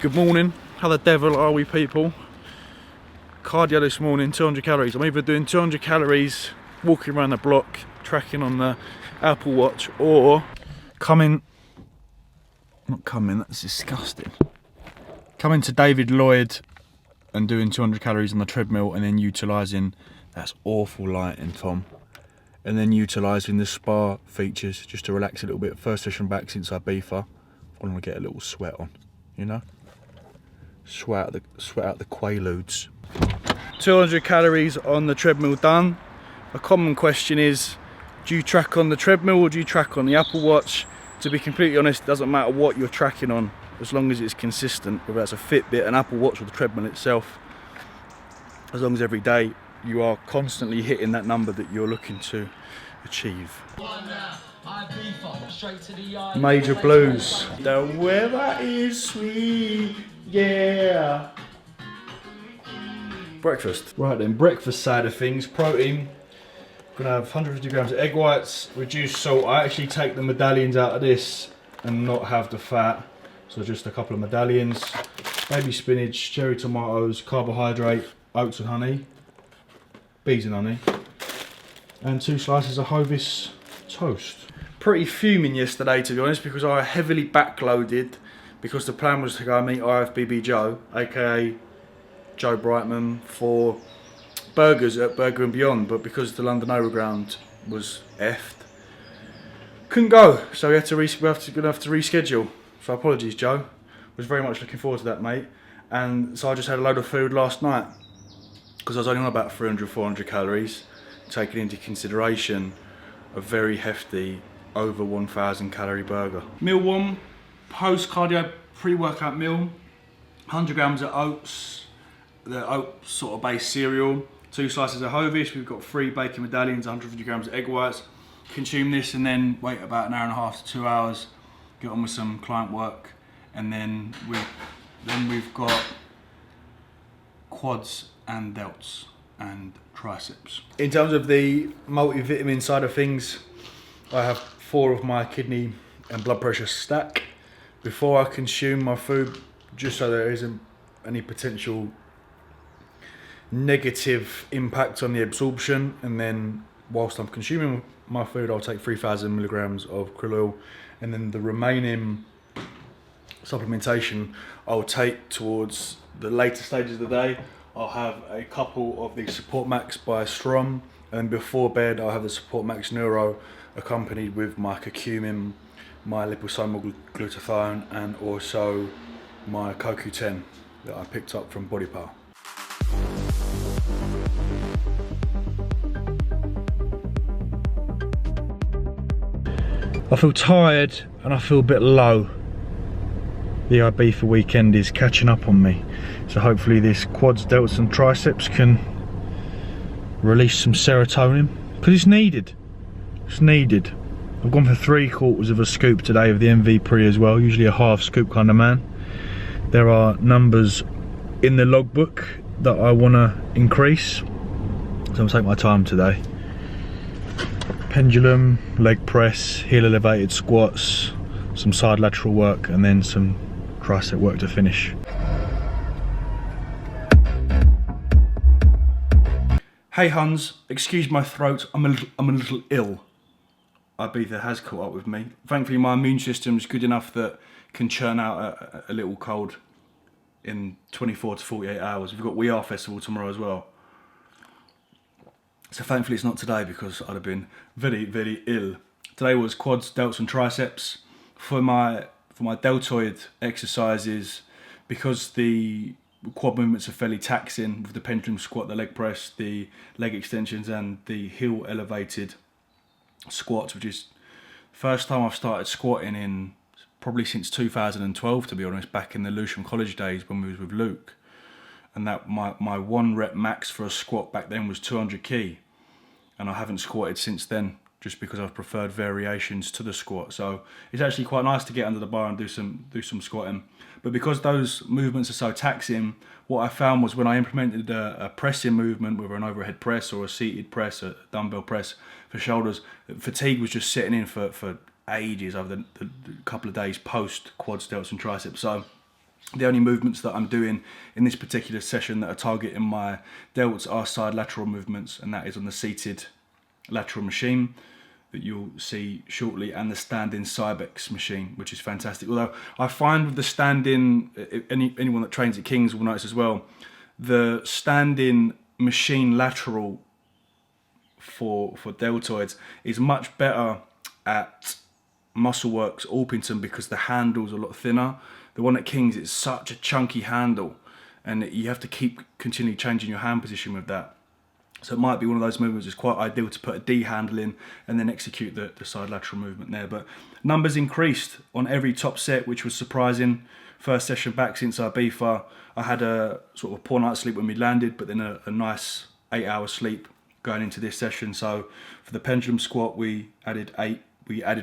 Good morning. How the devil are we, people? Cardio this morning, 200 calories. I'm either doing 200 calories walking around the block, tracking on the Apple Watch, or that's disgusting. Coming to David Lloyd and doing 200 calories on the treadmill, and then utilising, that's awful lighting, Tom, and then utilising the spa features just to relax a little bit. First session back since Ibiza. I want to get a little sweat on, you know? Sweat out the quaaludes. 200 calories on the treadmill done. A common question is, do you track on the treadmill or do you track on the Apple Watch? To be completely honest, it doesn't matter what you're tracking on, as long as it's consistent, whether that's a Fitbit, an Apple Watch, or the treadmill itself. As long as every day you are constantly hitting that number that you're looking to achieve. Major blues. The weather is sweet, yeah. Breakfast. Right then, breakfast side of things, protein. Gonna have 150 grams of egg whites, reduced salt. I actually take the medallions out of this and not have the fat. So just a couple of medallions. Baby spinach, cherry tomatoes, carbohydrate, oats and honey. Bees and honey. And 2 slices of Hovis toast. Pretty fuming yesterday, to be honest, because I heavily backloaded, because the plan was to go and meet IFBB Joe, aka Joe Brightman, for burgers at Burger and Beyond, but because the London Overground was effed, couldn't go, so we had to gonna have to reschedule. So apologies, Joe. Was very much looking forward to that, mate. And so I just had a load of food last night, because I was only on about 300-400 calories, taking into consideration a very hefty over 1,000 calorie burger. Meal 1, post cardio pre-workout meal, 100 grams of oats, the oat sort of based cereal, 2 slices of Hovis, we've got 3 bacon medallions, 150 grams of egg whites. Consume this and then wait about an hour and a half to 2 hours, get on with some client work, and then we've got quads and delts and triceps. In terms of the multivitamin side of things, I have 4 of my kidney and blood pressure stack before I consume my food, just so there isn't any potential negative impact on the absorption. And then whilst I'm consuming my food, I'll take 3,000 milligrams of krill oil, and then the remaining supplementation I'll take towards the later stages of the day. I'll have a couple of the Support Max by Strom, and before bed I'll have the Support Max Neuro accompanied with my curcumin, my liposomal glutathione, and also my CoQ10 that I picked up from Body Power. I feel tired and I feel a bit low. The Ibiza weekend is catching up on me, so hopefully this quads, delts and triceps can release some serotonin, because it's needed. It's needed. I've gone for 3/4 of a scoop today of the MV Pre as well, usually a half scoop kind of man. There are numbers in the logbook that I want to increase, so I'll take my time today. Pendulum, leg press, heel elevated squats, some side lateral work, and then some tricep work to finish. Hey Huns, excuse my throat, I'm a little ill. Ibiza has caught up with me. Thankfully my immune system's good enough that can churn out a little cold in 24 to 48 hours. We've got We Are Festival tomorrow as well. So thankfully it's not today, because I'd have been very, very ill. Today was quads, delts and triceps. For my deltoid exercises, because the quad movements are fairly taxing with the pendulum squat, the leg press, the leg extensions and the heel elevated squats, which is the first time I've started squatting in probably since 2012, to be honest, back in the Lewisham College days when we was with Luke. And that my 1 rep max for a squat back then was 200 key, and I haven't squatted since then, just because I've preferred variations to the squat. So it's actually quite nice to get under the bar and do some squatting. But because those movements are so taxing, what I found was when I implemented a pressing movement, whether an overhead press or a seated press, a dumbbell press for shoulders, fatigue was just setting in for ages over the couple of days post quads, delts and triceps. So The only movements that I'm doing in this particular session that are targeting my delts are side lateral movements, and that is on the seated lateral machine that you'll see shortly, and the standing Cybex machine, which is fantastic. Although I find with the standing, anyone that trains at King's will notice as well, the standing machine lateral for deltoids is much better at Muscleworks Orpington because the handle's a lot thinner. The one at King's is such a chunky handle, and you have to keep continually changing your hand position with that. So it might be one of those movements that's quite ideal to put a D handle in and then execute the side lateral movement there. But numbers increased on every top set, which was surprising. First session back since Ibiza. I had a sort of a poor night's sleep when we landed, but then a nice 8-hour sleep going into this session. So for the pendulum squat, we added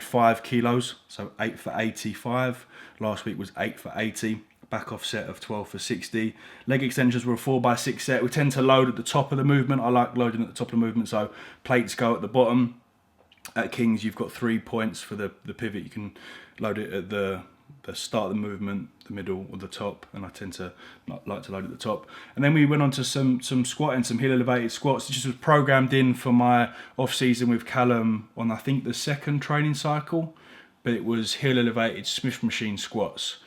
5 kilos, so 8 for 85. Last week was 8 for 80. Back off set of 12 for 60. Leg extensions were a 4x6 set. We tend to load at the top of the movement. I like loading at the top of the movement, so plates go at the bottom. At King's, you've got 3 points for the pivot. You can load it at the start of the movement, the middle, or the top, and I tend to like to load at the top. And then we went on to some squatting, some heel elevated squats. It just was programmed in for my off season with Callum on, I think, the second training cycle, but it was heel elevated Smith machine squats.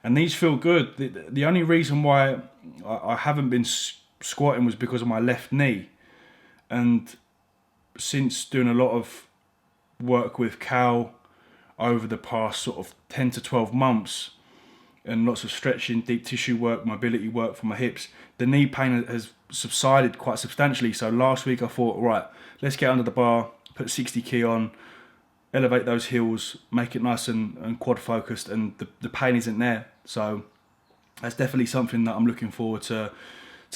And these feel good. The only reason why I haven't been squatting was because of my left knee. And since doing a lot of work with Cal over the past sort of 10 to 12 months, and lots of stretching, deep tissue work, mobility work for my hips, the knee pain has subsided quite substantially. So last week I thought, right, let's get under the bar, put 60 key on, elevate those heels, make it nice and quad focused, and the pain isn't there. So that's definitely something that I'm looking forward to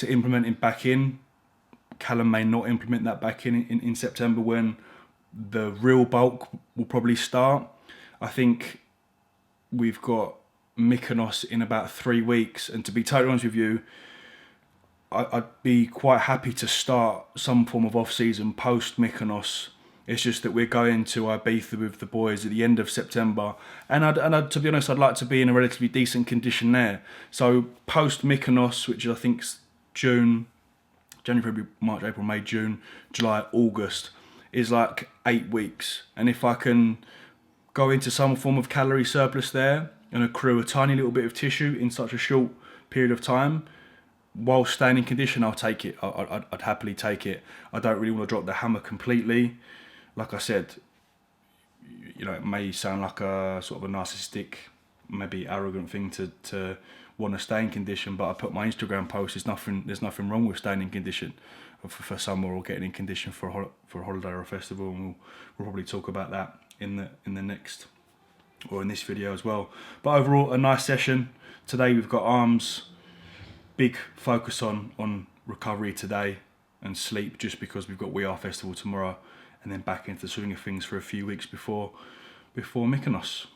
implementing back in. Callum may not implement that back in September when the real bulk will probably start. I think we've got Mykonos in about 3 weeks, and to be totally honest with you, I'd be quite happy to start some form of off-season post Mykonos. It's just that we're going to Ibiza with the boys at the end of September, and to be honest, I'd like to be in a relatively decent condition there. So post Mykonos, which I think's January, February, March, April, May, June, July, August, is like 8 weeks. And if I can go into some form of calorie surplus there and accrue a tiny little bit of tissue in such a short period of time, while staying in condition, I'll take it. I'd happily take it. I don't really want to drop the hammer completely. Like I said, you know, it may sound like a sort of a narcissistic, maybe arrogant thing to want to stay in condition, but I put my Instagram post, there's nothing wrong with staying in condition for summer or getting in condition for a holiday or a festival, and we'll probably talk about that in the next, or in this video as well. But overall, a nice session. Today we've got arms, big focus on recovery today and sleep, just because we've got We Are Festival tomorrow, and then back into the swing of things for a few weeks before Mykonos.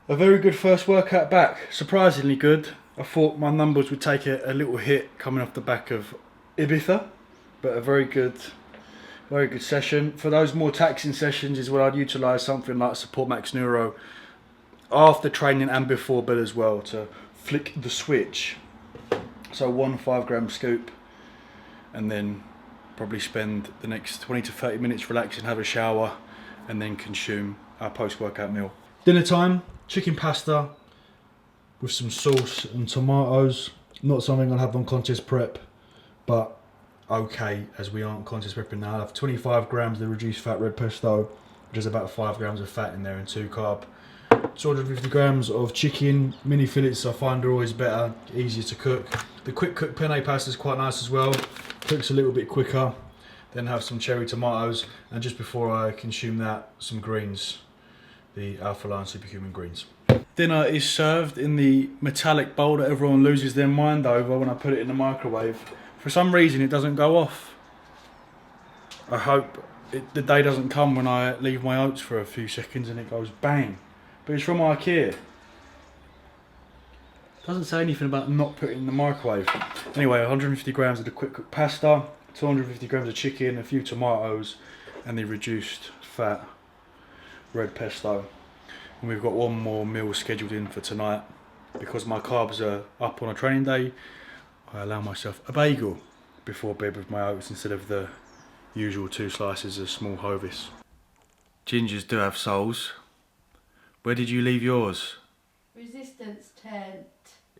A very good first workout back, surprisingly good. I thought my numbers would take a little hit coming off the back of Ibiza, but a very good session. For those more taxing sessions is where I'd utilise something like Support Max Neuro after training and before bed as well, to flick the switch. So 1 5-gram scoop, and then probably spend the next 20 to 30 minutes relaxing, have a shower, and then consume our post-workout meal. Dinner time, chicken pasta with some sauce and tomatoes. Not something I'll have on contest prep, but okay, as we aren't contest prepping now. I have 25 grams of the reduced fat red pesto, which is about 5 grams of fat in there and 2 carb. 250 grams of chicken, mini fillets I find are always better, easier to cook. The quick cook penne pasta is quite nice as well, cooks a little bit quicker. Then have some cherry tomatoes, and just before I consume that, some greens, the Alpha Lion Superhuman greens. Dinner is served in the metallic bowl that everyone loses their mind over when I put it in the microwave. For some reason it doesn't go off. I hope the day doesn't come when I leave my oats for a few seconds and it goes bang. But it's from IKEA. Doesn't say anything about not putting it in the microwave. Anyway, 150 grams of the quick cook pasta, 250 grams of chicken, a few tomatoes, and the reduced fat red pesto. And we've got one more meal scheduled in for tonight. Because my carbs are up on a training day, I allow myself a bagel before bed with my oats instead of the usual 2 slices of small Hovis. Gingers do have souls. Where did you leave yours? Resistance tent.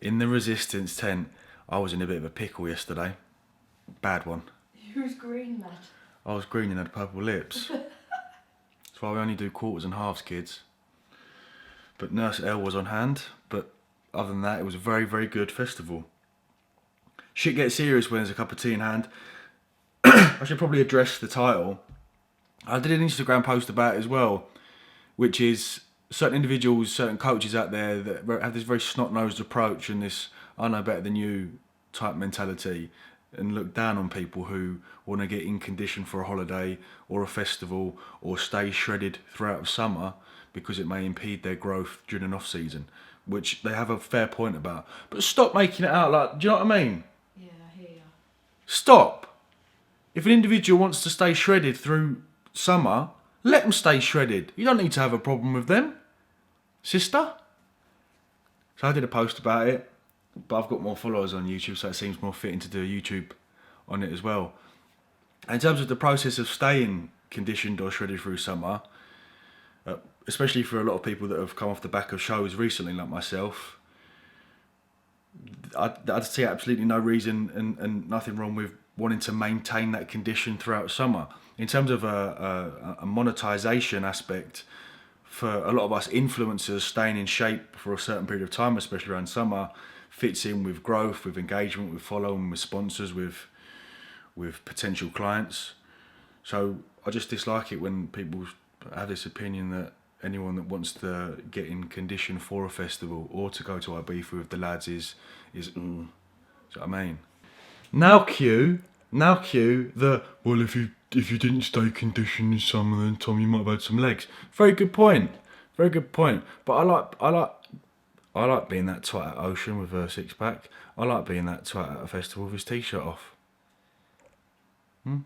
In the resistance tent. I was in a bit of a pickle yesterday. Bad one. You was green, lad. I was green and had purple lips. That's why we only do quarters and halves, kids. But Nurse L was on hand. But other than that, it was a very, very good festival. Shit gets serious when there's a cup of tea in hand. I should probably address the title. I did an Instagram post about it as well, which is certain individuals, certain coaches out there that have this very snot-nosed approach and this I know better than you type mentality, and look down on people who want to get in condition for a holiday or a festival or stay shredded throughout the summer because it may impede their growth during an off-season, which they have a fair point about. But stop making it out like, do you know what I mean? Yeah, I hear you. Stop! If an individual wants to stay shredded through summer, let them stay shredded. You don't need to have a problem with them, sister. So I did a post about it, but I've got more followers on YouTube, so it seems more fitting to do a YouTube on it as well. And in terms of the process of staying conditioned or shredded through summer, especially for a lot of people that have come off the back of shows recently, like myself, I'd see absolutely no reason and nothing wrong with wanting to maintain that condition throughout summer. In terms of a monetization aspect, for a lot of us influencers, staying in shape for a certain period of time, especially around summer, fits in with growth, with engagement, with following, with sponsors, with potential clients. So I just dislike it when people have this opinion that anyone that wants to get in condition for a festival or to go to Ibiza with the lads is do you know what I mean? Now cue the, well, if you didn't stay conditioned in summer, then Tom, you might have had some legs. Very good point. But I like being that twat at Ocean with a 6-pack. I like being that twat at a festival with his t-shirt off. And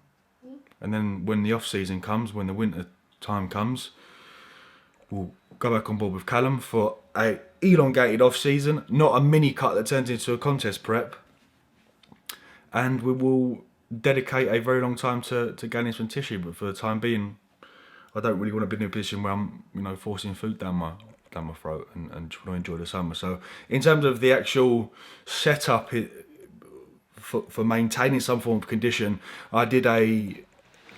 then when the off season comes, when the winter time comes, we'll go back on board with Callum for a elongated off season, not a mini cut that turns into a contest prep. And we will dedicate a very long time to gaining some tissue, but for the time being, I don't really want to be in a position where I'm, forcing food down my throat and just want to enjoy the summer. So in terms of the actual setup for maintaining some form of condition, I did a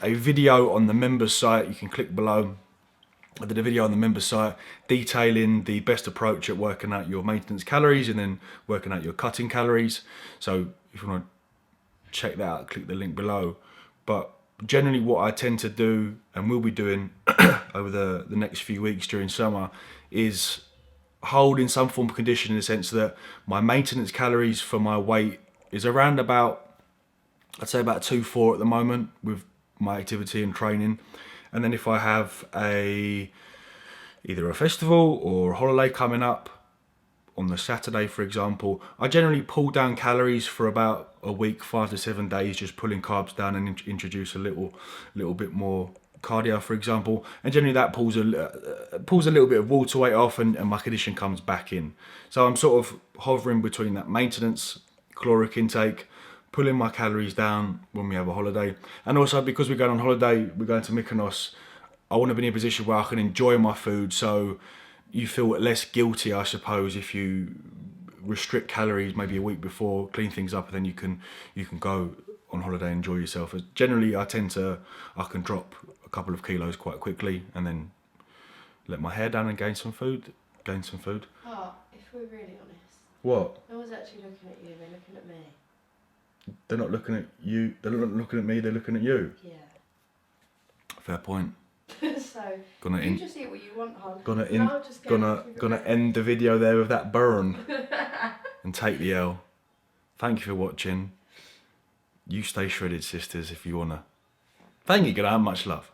video on the members site. You can click below. I did a video on the members site detailing the best approach at working out your maintenance calories and then working out your cutting calories. So if you want to check that out, click the link below. But generally what I tend to do and will be doing over the next few weeks during summer is hold in some form of condition, in the sense that my maintenance calories for my weight is around about, I'd say about 2-4 at the moment with my activity and training. And then if I have either a festival or a holiday coming up on the Saturday, for example, I generally pull down calories for about a week, 5 to 7 days, just pulling carbs down and introduce a little bit more cardio, for example. And generally that pulls a little bit of water weight off and my condition comes back in. So I'm sort of hovering between that maintenance caloric intake, pulling my calories down when we have a holiday. And also because we're going on holiday, we're going to Mykonos, I want to be in a position where I can enjoy my food, so you feel less guilty, I suppose, if you restrict calories maybe a week before, clean things up, and then you can go on holiday and enjoy yourself. Generally, I can drop a couple of kilos quite quickly and then let my hair down and gain some food. Oh, if we're really honest. What? No one's actually looking at you, they're looking at me. They're not looking at you, they're not looking at me, they're looking at you. Yeah. Fair point. So, you just eat what you want, hon. Gonna end the video there with that burn and take the L. Thank you for watching. You stay shredded, sisters, if you wanna. Thank you, good night, much love.